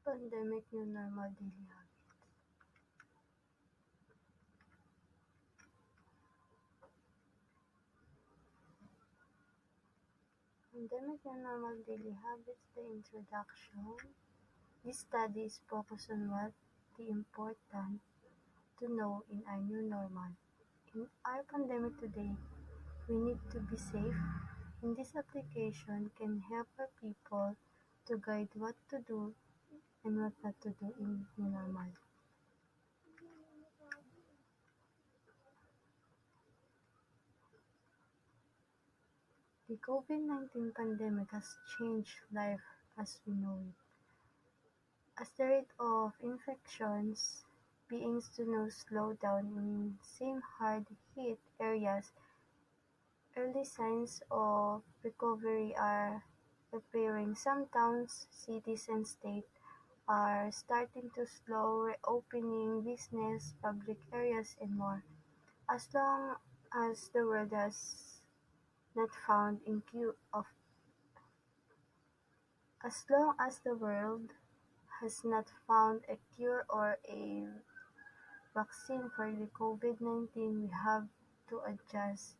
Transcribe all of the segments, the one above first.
Pandemic New Normal Daily Habits. Pandemic New Normal Daily Habits, the introduction. This study is focused on what the important to know in our new normal. In our pandemic today, we need to be safe, and this application can help our people to guide what to do and what not to do in new normal. The COVID-19 pandemic has changed life as we know it. As the rate of infections begins to now slow down in some hard-hit areas, early signs of recovery are appearing. Some towns, cities, and states are starting to slow reopening business, public areas, and more. As long as the world has not found in cure of as long as the world has not found a cure or a vaccine for the COVID-19, we have to adjust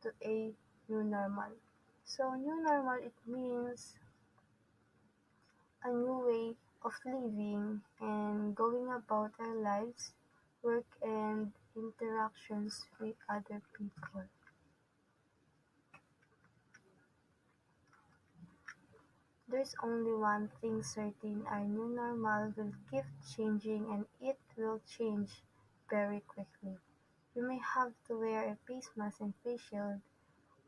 to a new normal. So new normal, it means a new way of living and going about our lives, work and interactions with other people. There's only one thing certain, our new normal will keep changing and it will change very quickly. You may have to wear a face mask and face shield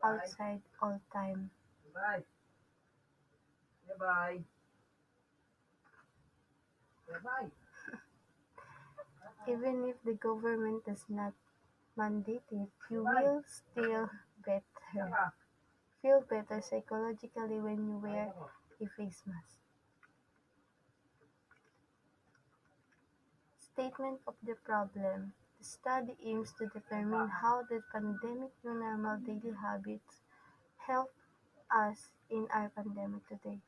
outside all time. Bye. Bye. Bye. Even if the government does not mandate it, you will still better feel better psychologically when you wear a face mask. Statement of the problem. The study aims to determine how the pandemic new normal daily habits help us in our pandemic today.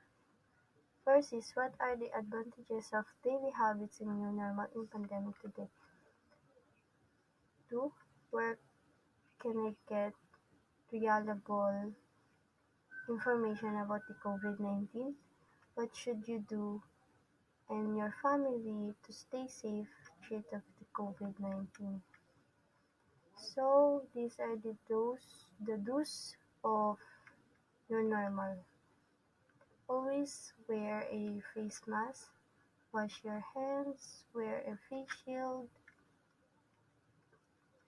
First is, what are the advantages of daily habits in new normal in pandemic today? 2. Where can I get reliable information about the COVID-19? What should you do and your family to stay safe rid of the COVID-19? So these are the do's of your normal. Always wear a face mask, wash your hands, wear a face shield,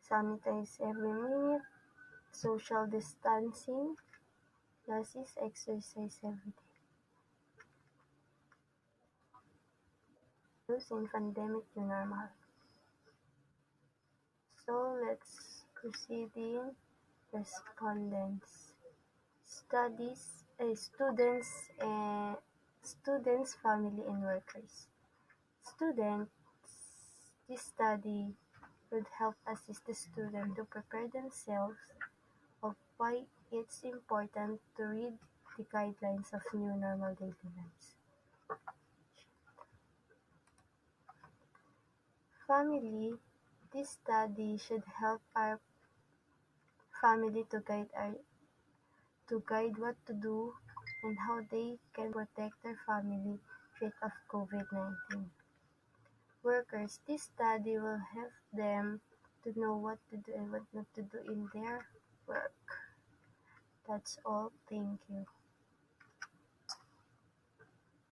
sanitize every minute, social distancing, last is exercise every day. Use in pandemic to normal. So let's proceed in respondents. Students, family, and workers. Students, this study would help assist the student to prepare themselves of why it's important to read the guidelines of new normal daily lives. Family, this study should help our family to guide what to do and how they can protect their family rid of COVID-19. Workers, this study will help them to know what to do and what not to do in their work. That's all. Thank you.